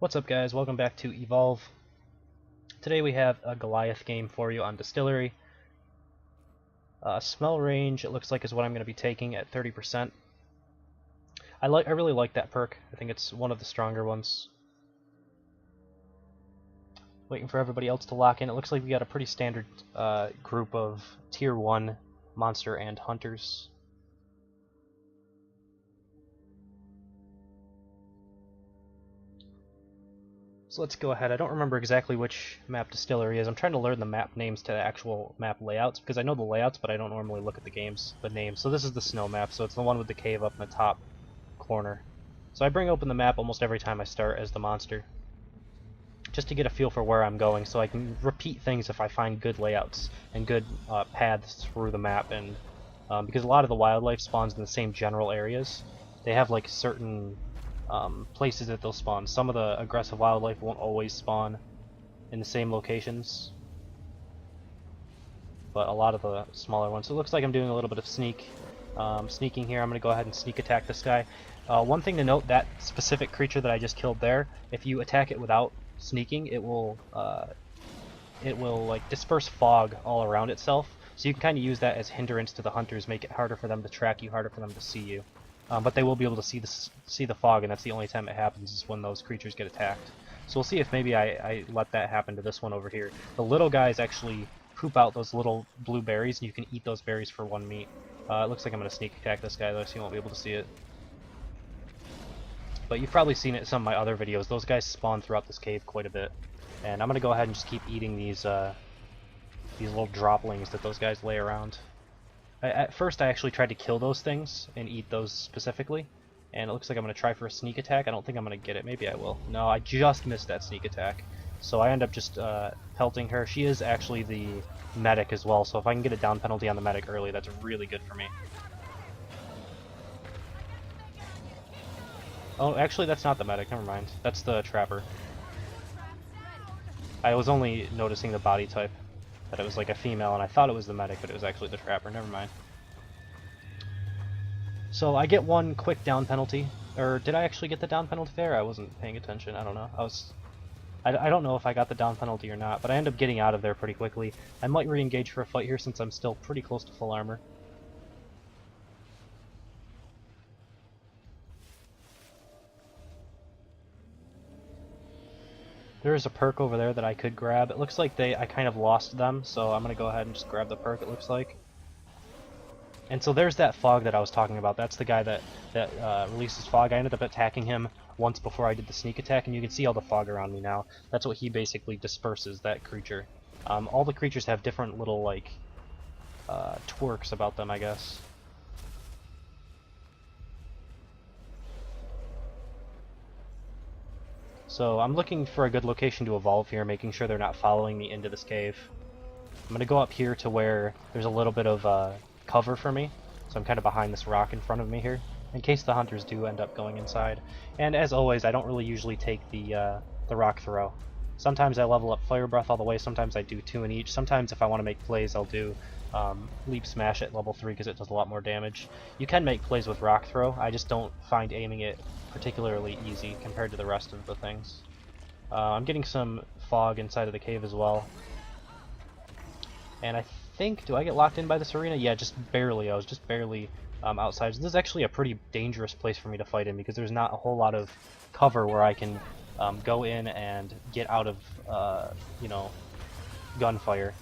What's up, guys? Welcome back to Evolve. Today we have a Goliath game for you on Distillery. Smell range, it looks like, is what I'm going to be taking at 30%. I really like that perk. I think it's one of the stronger ones. Waiting for everybody else to lock in. It looks like we got a pretty standard group of Tier 1 monster and hunters. So let's go ahead. I don't remember exactly which map Distillery is. I'm trying to learn the map names to the actual map layouts, because I know the layouts, but I don't normally look at the names. So this is the snow map, so it's the one with the cave up in the top corner. So I bring open the map almost every time I start as the monster, just to get a feel for where I'm going, so I can repeat things if I find good layouts and good paths through the map. And because a lot of the wildlife spawns in the same general areas, they have like certain places that they'll spawn. Some of the aggressive wildlife won't always spawn in the same locations, but a lot of the smaller ones. So it looks like I'm doing a little bit of sneaking here. I'm going to go ahead and sneak attack this guy. One thing to note, that specific creature that I just killed there, if you attack it without sneaking, it will like disperse fog all around itself. So you can kind of use that as hindrance to the hunters, make it harder for them to track you, harder for them to see you. But they will be able to see the fog, and that's the only time it happens, is when those creatures get attacked. So we'll see if maybe I let that happen to this one over here. The little guys actually poop out those little blue berries, and you can eat those berries for 1 meat. It looks like I'm going to sneak attack this guy, though, so you won't be able to see it. But you've probably seen it in some of my other videos. Those guys spawn throughout this cave quite a bit. And I'm going to go ahead and just keep eating these little droplings that those guys lay around. At first I actually tried to kill those things and eat those specifically, and it looks like I'm going to try for a sneak attack. I don't think I'm going to get it. Maybe I will. No, I just missed that sneak attack. So I end up just pelting her. She is actually the medic as well, so if I can get a down penalty on the medic early, that's really good for me. Oh, actually that's not the medic. Never mind. That's the trapper. I was only noticing the body type, that it was like a female, and I thought it was the medic, but it was actually the trapper. Never mind. So I get one quick down penalty, or did I actually get the down penalty there? I wasn't paying attention. I don't know. I don't know if I got the down penalty or not, but I end up getting out of there pretty quickly. I might re-engage for a fight here since I'm still pretty close to full armor. There is a perk over there that I could grab. It looks like I kind of lost them, so I'm going to go ahead and just grab the perk, it looks like. And so there's that fog that I was talking about. That's the guy that releases fog. I ended up attacking him once before I did the sneak attack, and you can see all the fog around me now. That's what he basically disperses, that creature. All the creatures have different little, like, twerks about them, I guess. So I'm looking for a good location to evolve here, making sure they're not following me into this cave. I'm going to go up here to where there's a little bit of cover for me, so I'm kind of behind this rock in front of me here, in case the hunters do end up going inside. And as always, I don't really usually take the rock throw. Sometimes I level up Fire Breath all the way, sometimes I do 2 in each. Sometimes if I want to make plays, I'll do Leap Smash at level 3 because it does a lot more damage. You can make plays with Rock Throw, I just don't find aiming it particularly easy compared to the rest of the things. I'm getting some fog inside of the cave as well. And I think, do I get locked in by this arena? Yeah, just barely. I was just barely outside. So this is actually a pretty dangerous place for me to fight in because there's not a whole lot of cover where I can go in and get out of, you know, gunfire.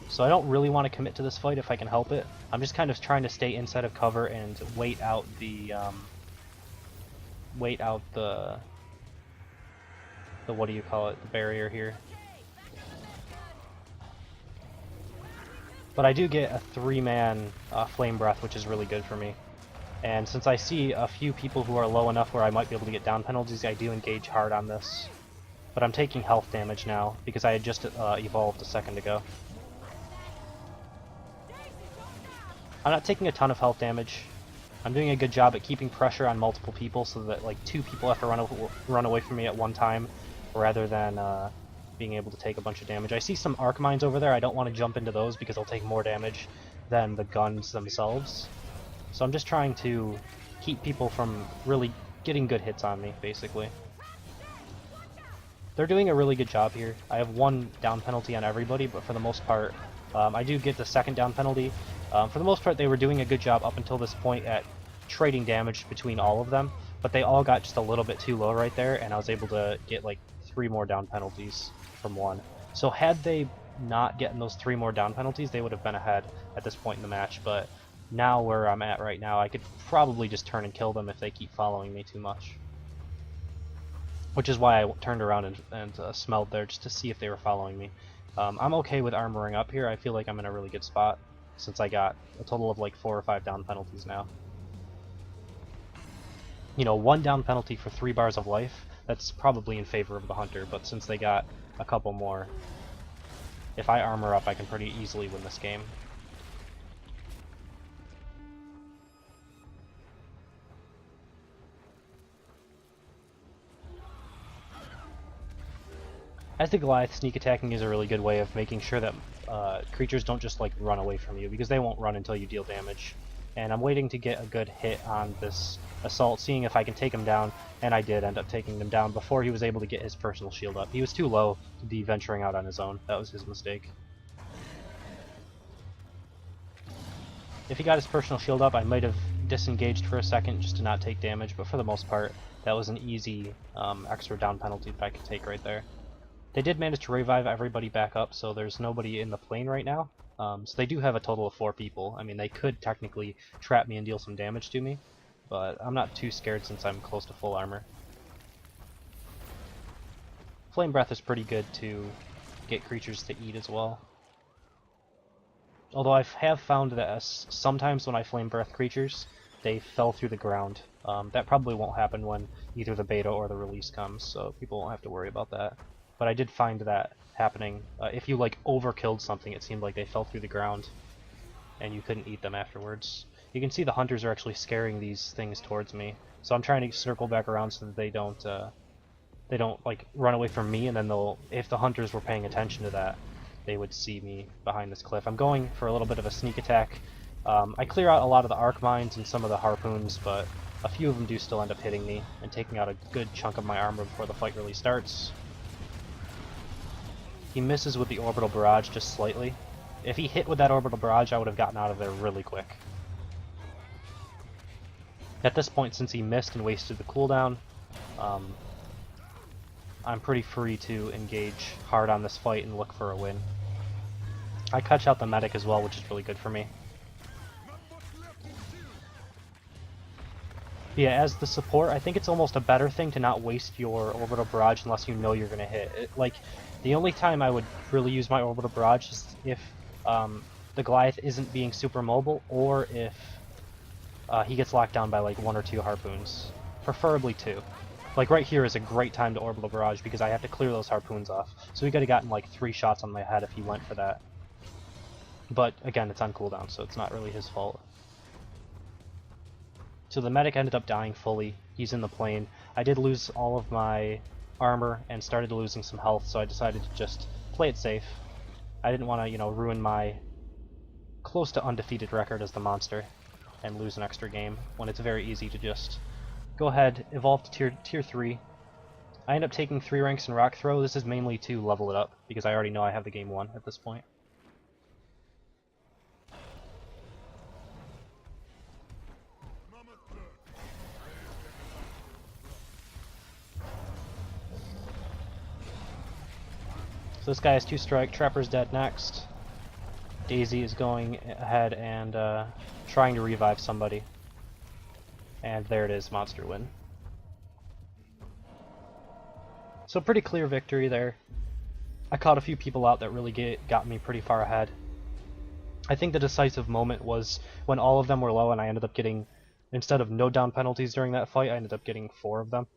So I don't really want to commit to this fight if I can help it. I'm just kind of trying to stay inside of cover and wait out the what do you call it, the barrier here. But I do get a 3-man Flame Breath, which is really good for me. And since I see a few people who are low enough where I might be able to get down penalties, I do engage hard on this. But I'm taking health damage now because I had just evolved a second ago. I'm not taking a ton of health damage. I'm doing a good job at keeping pressure on multiple people so that like 2 people have to run away from me at one time, rather than being able to take a bunch of damage. I see some arc mines over there. I don't want to jump into those because they'll take more damage than the guns themselves. So I'm just trying to keep people from really getting good hits on me, basically. They're doing a really good job here. I have 1 down penalty on everybody, but for the most part, I do get the 2nd down penalty. For the most part, they were doing a good job up until this point at trading damage between all of them, but they all got just a little bit too low right there, and I was able to get like 3 more down penalties from 1. So had they not gotten those 3 more down penalties, they would have been ahead at this point in the match, but now where I'm at right now, I could probably just turn and kill them if they keep following me too much. Which is why I turned around and smelled there just to see if they were following me. I'm okay with armoring up here. I feel like I'm in a really good spot since I got a total of like 4 or 5 down penalties now. You know, 1 down penalty for 3 bars of life, that's probably in favor of the hunter, but since they got a couple more, if I armor up, I can pretty easily win this game. As the Goliath, sneak attacking is a really good way of making sure that creatures don't just like run away from you, because they won't run until you deal damage. And I'm waiting to get a good hit on this assault, seeing if I can take him down, and I did end up taking him down before he was able to get his personal shield up. He was too low to be venturing out on his own. That was his mistake. If he got his personal shield up, I might have disengaged for a second just to not take damage, but for the most part, that was an easy extra down penalty that I could take right there. They did manage to revive everybody back up, so there's nobody in the plane right now. So they do have a total of 4 people. I mean, they could technically trap me and deal some damage to me, but I'm not too scared since I'm close to full armor. Flame Breath is pretty good to get creatures to eat as well. Although I have found that sometimes when I Flame Breath creatures, they fell through the ground. That probably won't happen when either the beta or the release comes, so people won't have to worry about that. But I did find that happening. If you like overkilled something, it seemed like they fell through the ground and you couldn't eat them afterwards. You can see the hunters are actually scaring these things towards me, so I'm trying to circle back around so that they don't like run away from me, and then if the hunters were paying attention to that, they would see me behind this cliff. I'm going for a little bit of a sneak attack. I clear out a lot of the arc mines and some of the harpoons, but a few of them do still end up hitting me and taking out a good chunk of my armor before the fight really starts. He misses with the orbital barrage just slightly. If he hit with that orbital barrage, I would have gotten out of there really quick. At this point, since he missed and wasted the cooldown, I'm pretty free to engage hard on this fight and look for a win. I catch out the medic as well, which is really good for me. Yeah, as the support, I think it's almost a better thing to not waste your orbital barrage unless you know you're going to hit. The only time I would really use my orbital barrage is if the Goliath isn't being super mobile, or if he gets locked down by like 1 or 2 harpoons. Preferably 2. Like right here is a great time to orbital barrage because I have to clear those harpoons off. So he could have gotten like 3 shots on my head if he went for that. But again, it's on cooldown, so it's not really his fault. So the medic ended up dying fully. He's in the plane. I did lose all of my armor and started losing some health, so I decided to just play it safe. I didn't want to, you know, ruin my close to undefeated record as the monster and lose an extra game when it's very easy to just go ahead, evolve to tier 3. I end up taking 3 ranks in rock throw. This is mainly to level it up because I already know I have the game won at this point. So this guy has 2 strike, Trapper's dead next. Daisy is going ahead and trying to revive somebody. And there it is, monster win. So pretty clear victory there. I caught a few people out that really got me pretty far ahead. I think the decisive moment was when all of them were low and I ended up getting, instead of no down penalties during that fight, I ended up getting 4 of them.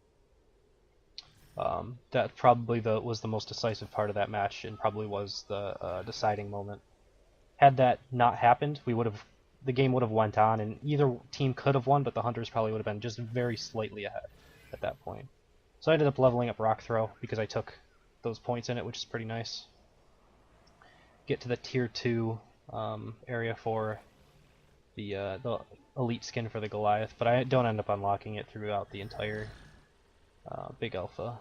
That probably was the most decisive part of that match, and probably was the deciding moment. Had that not happened, the game would have went on, and either team could have won, but the Hunters probably would have been just very slightly ahead at that point. So I ended up leveling up Rock Throw because I took those points in it, which is pretty nice. Get to the tier 2 area for the elite skin for the Goliath, but I don't end up unlocking it throughout the entire big alpha.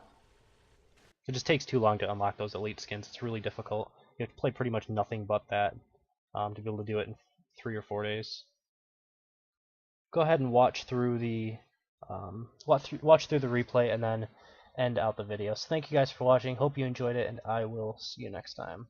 It just takes too long to unlock those elite skins. It's really difficult. You have to play pretty much nothing but that to be able to do it in 3 or 4 days. Go ahead and watch through the watch through the replay and then end out the video. So thank you guys for watching. Hope you enjoyed it, and I will see you next time.